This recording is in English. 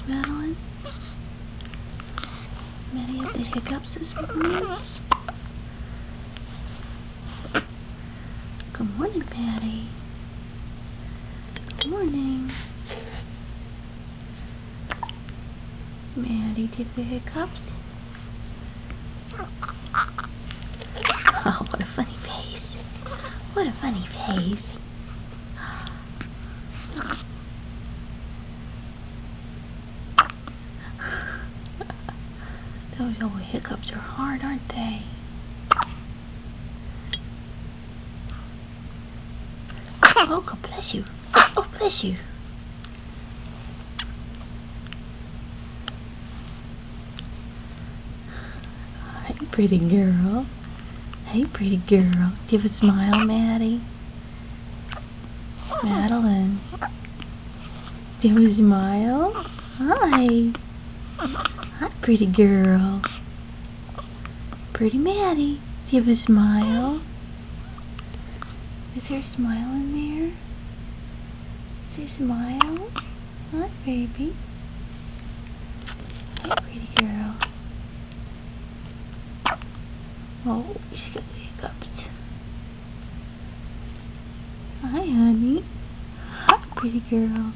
Madeline? Maddie had the hiccups this morning? Good morning, Maddie. Good morning. Maddie, did the hiccups? Oh, what a funny face. What a funny face. Those old hiccups are hard, aren't they? Oh, God bless you. Oh, bless you. Hey, pretty girl. Hey, pretty girl. Give a smile, Maddie. Madeline. Give a smile. Hi. Hi, pretty girl. Pretty Maddie. Give a smile. Is there a smile in there? Is there a smile? Hi, baby. Hey, pretty girl. Oh, she's got the hiccups. Hi, honey. Hi, pretty girl.